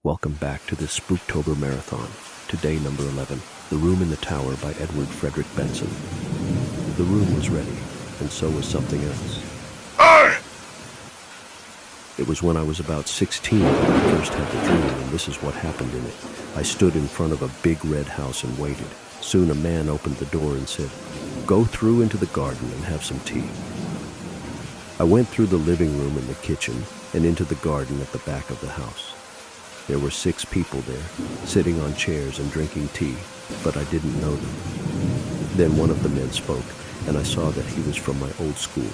Welcome back to this Spooktober Marathon. Today, number 11, The Room in the Tower by Edward Frederick Benson. The room was ready, and so was something else. It was when I was about 16 that I first had the dream, and this is what happened in it. I stood in front of a big red house and waited. Soon a man opened the door and said, "Go through into the garden and have some tea." I went through the living room and the kitchen and into the garden at the back of the house. There were 6 people there, sitting on chairs and drinking tea, but I didn't know them. Then one of the men spoke, and I saw that he was from my old school.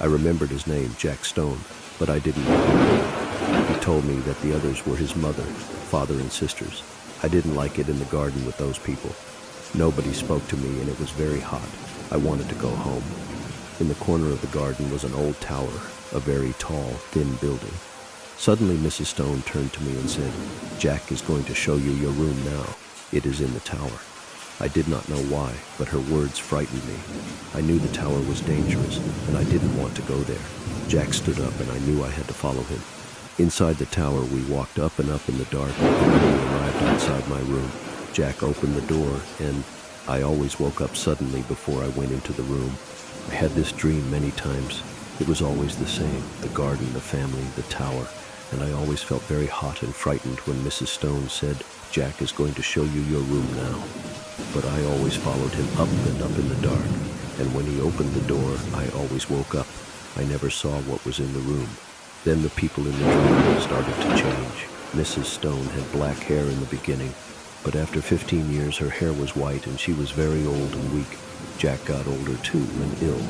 I remembered his name, Jack Stone, but I didn't know him. He told me that the others were his mother, father, and sisters. I didn't like it in the garden with those people. Nobody spoke to me, and it was very hot. I wanted to go home. In the corner of the garden was an old tower, a very tall, thin building. Suddenly, Mrs. Stone turned to me and said, "Jack is going to show you your room now. It is in the tower." I did not know why, but her words frightened me. I knew the tower was dangerous, and I didn't want to go there. Jack stood up, and I knew I had to follow him. Inside the tower, we walked up and up in the dark, and then we arrived outside my room. Jack opened the door, and I always woke up suddenly before I went into the room. I had this dream many times. It was always the same, the garden, the family, the tower, and I always felt very hot and frightened when Mrs. Stone said, "Jack is going to show you your room now." But I always followed him up and up in the dark, and when he opened the door, I always woke up. I never saw what was in the room. Then the people in the dream started to change. Mrs. Stone had black hair in the beginning, but after 15 years her hair was white and she was very old and weak. Jack got older too and ill.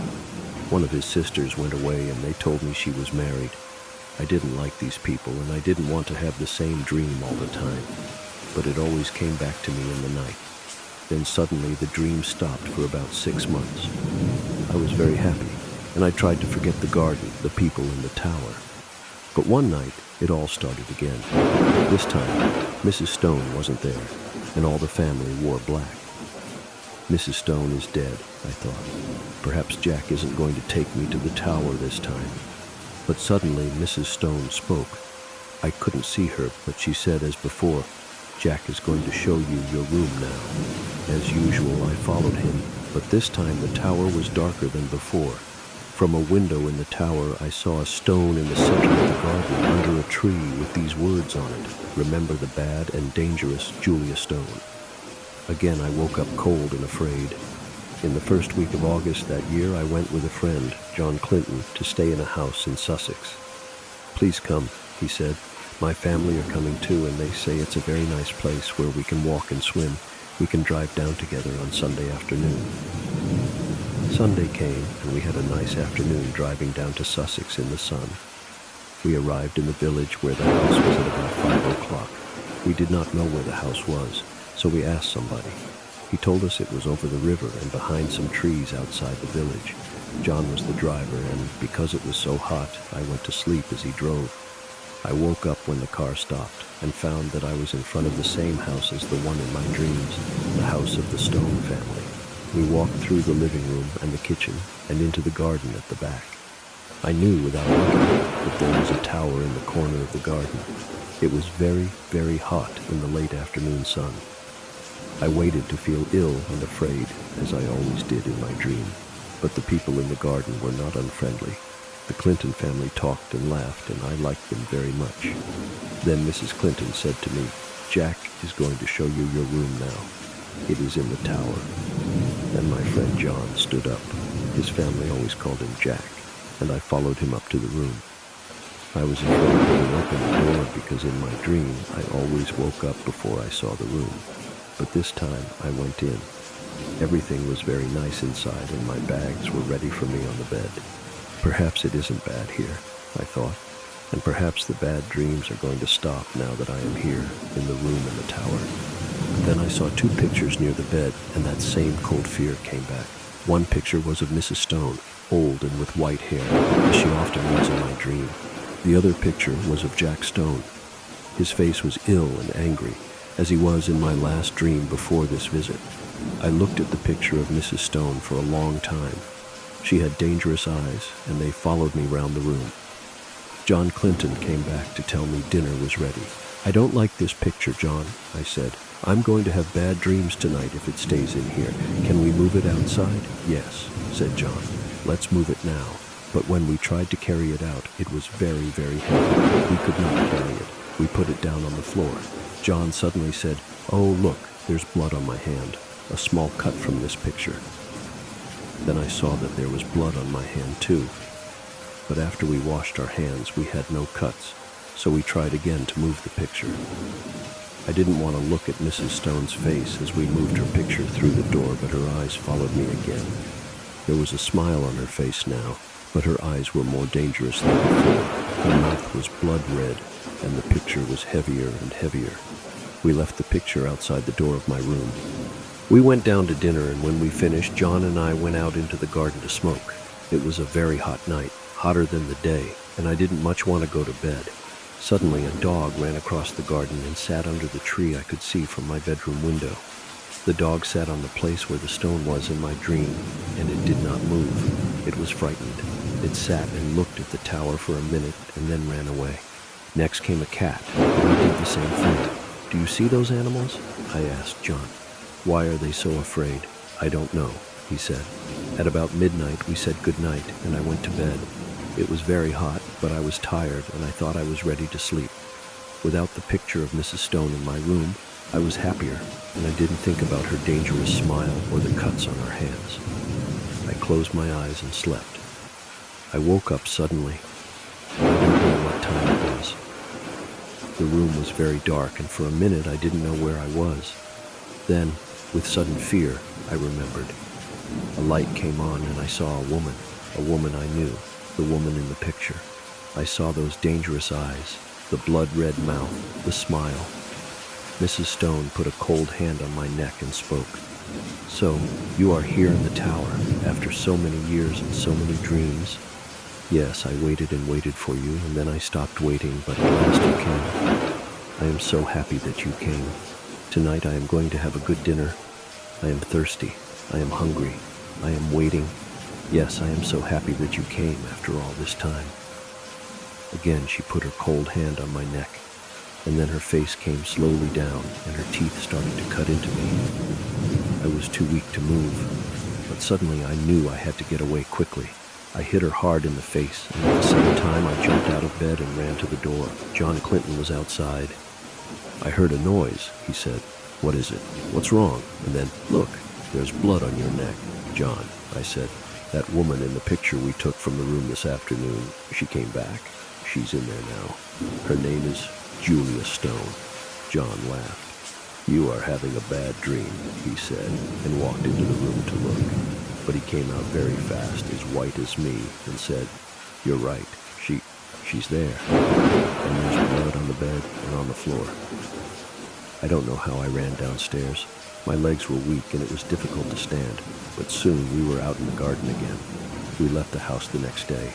One of his sisters went away and they told me she was married. I didn't like these people and I didn't want to have the same dream all the time, but it always came back to me in the night. Then suddenly the dream stopped for about 6 months. I was very happy and I tried to forget the garden, the people, and the tower. But one night it all started again. This time Mrs. Stone wasn't there and all the family wore black. Mrs. Stone is dead, I thought. Perhaps Jack isn't going to take me to the tower this time. But suddenly Mrs. Stone spoke. I couldn't see her, but she said as before, "Jack is going to show you your room now." As usual, I followed him, but this time the tower was darker than before. From a window in the tower, I saw a stone in the center of the garden under a tree with these words on it, "Remember the bad and dangerous Julia Stone." Again, I woke up cold and afraid. In the first week of August that year, I went with a friend, John Clinton, to stay in a house in Sussex. "Please come," he said. "My family are coming too, and they say it's a very nice place where we can walk and swim. We can drive down together on Sunday afternoon." Sunday came, and we had a nice afternoon driving down to Sussex in the sun. We arrived in the village where the house was at about 5 o'clock. We did not know where the house was, so we asked somebody. He told us it was over the river and behind some trees outside the village. John was the driver, and because it was so hot, I went to sleep as he drove. I woke up when the car stopped and found that I was in front of the same house as the one in my dreams, the house of the Stone family. We walked through the living room and the kitchen and into the garden at the back. I knew without looking that there was a tower in the corner of the garden. It was very, very hot in the late afternoon sun. I waited to feel ill and afraid, as I always did in my dream, but the people in the garden were not unfriendly. The Clinton family talked and laughed, and I liked them very much. Then Mrs. Clinton said to me, "Jack is going to show you your room now. It is in the tower." Then my friend John stood up. His family always called him Jack, and I followed him up to the room. I was afraid when he opened the door because in my dream I always woke up before I saw the room. But this time I went in. Everything was very nice inside and my bags were ready for me on the bed. Perhaps it isn't bad here, I thought, and perhaps the bad dreams are going to stop now that I am here in the room in the tower. But then I saw 2 pictures near the bed and that same cold fear came back. One picture was of Mrs. Stone, old and with white hair, as she often was in my dream. The other picture was of Jack Stone. His face was ill and angry, as he was in my last dream before this visit. I looked at the picture of Mrs. Stone for a long time. She had dangerous eyes, and they followed me round the room. John Clinton came back to tell me dinner was ready. "I don't like this picture, John," I said. "I'm going to have bad dreams tonight if it stays in here. Can we move it outside?" "Yes," said John. "Let's move it now." But when we tried to carry it out, it was very, very heavy. We could not carry it. We put it down on the floor. John suddenly said, "Oh, look, there's blood on my hand. A small cut from this picture." Then I saw that there was blood on my hand too. But after we washed our hands, we had no cuts, so we tried again to move the picture. I didn't want to look at Mrs. Stone's face as we moved her picture through the door, but her eyes followed me again. There was a smile on her face now, but her eyes were more dangerous than before. Her mouth was blood red, and the picture was heavier and heavier. We left the picture outside the door of my room. We went down to dinner, and when we finished, John and I went out into the garden to smoke. It was a very hot night, hotter than the day, and I didn't much want to go to bed. Suddenly, a dog ran across the garden and sat under the tree I could see from my bedroom window. The dog sat on the place where the stone was in my dream, and it did not move. It was frightened. It sat and looked at the tower for a minute and then ran away. Next came a cat, and it did the same thing. "Do you see those animals?" I asked John. "Why are they so afraid?" "I don't know," he said. At about midnight, we said good night, and I went to bed. It was very hot, but I was tired, and I thought I was ready to sleep. Without the picture of Mrs. Stone in my room, I was happier, and I didn't think about her dangerous smile or the cuts on her hands. I closed my eyes and slept. I woke up suddenly. I don't know what time it was. The room was very dark, and for a minute I didn't know where I was. Then, with sudden fear, I remembered. A light came on, and I saw a woman I knew, the woman in the picture. I saw those dangerous eyes, the blood-red mouth, the smile. Mrs. Stone put a cold hand on my neck and spoke. "So, you are here in the tower, after so many years and so many dreams?" "Yes, I waited and waited for you, and then I stopped waiting, but at last you came. I am so happy that you came. Tonight I am going to have a good dinner. I am thirsty. I am hungry. I am waiting. Yes, I am so happy that you came after all this time." Again she put her cold hand on my neck, and then her face came slowly down, and her teeth started to cut into me. I was too weak to move, but suddenly I knew I had to get away quickly. I hit her hard in the face, and at the same time I jumped out of bed and ran to the door. John Clinton was outside. "I heard a noise," he said. "What is it? What's wrong?" And then, "Look, there's blood on your neck." "John," I said, "that woman in the picture we took from the room this afternoon, she came back. She's in there now. Her name is Julia Stone." John laughed. "You are having a bad dream," he said, and walked into the room to look. But he came out very fast, as white as me, and said, "You're right. She's there. And there's blood on the bed and on the floor." I don't know how I ran downstairs. My legs were weak, and it was difficult to stand, but soon we were out in the garden again. We left the house the next day.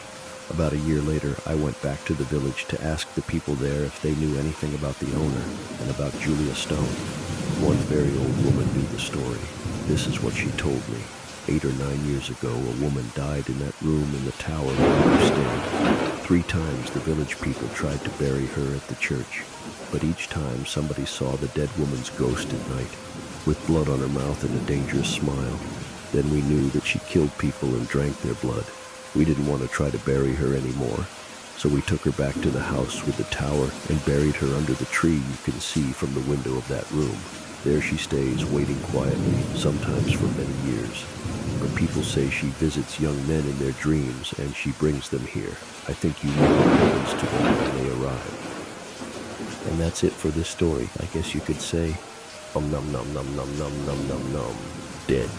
About a year later, I went back to the village to ask the people there if they knew anything about the owner and about Julia Stone. One very old woman knew the story. This is what she told me. 8 or 9 years ago, a woman died in that room in the tower where you stayed. 3 times the village people tried to bury her at the church, but each time somebody saw the dead woman's ghost at night, with blood on her mouth and a dangerous smile. Then we knew that she killed people and drank their blood. We didn't want to try to bury her anymore, so we took her back to the house with the tower and buried her under the tree you can see from the window of that room. There she stays, waiting quietly, sometimes for many years. But people say she visits young men in their dreams, and she brings them here. I think you know what happens to them when they arrive. And that's it for this story. I guess you could say, nom nom nom nom nom nom nom nom, dead.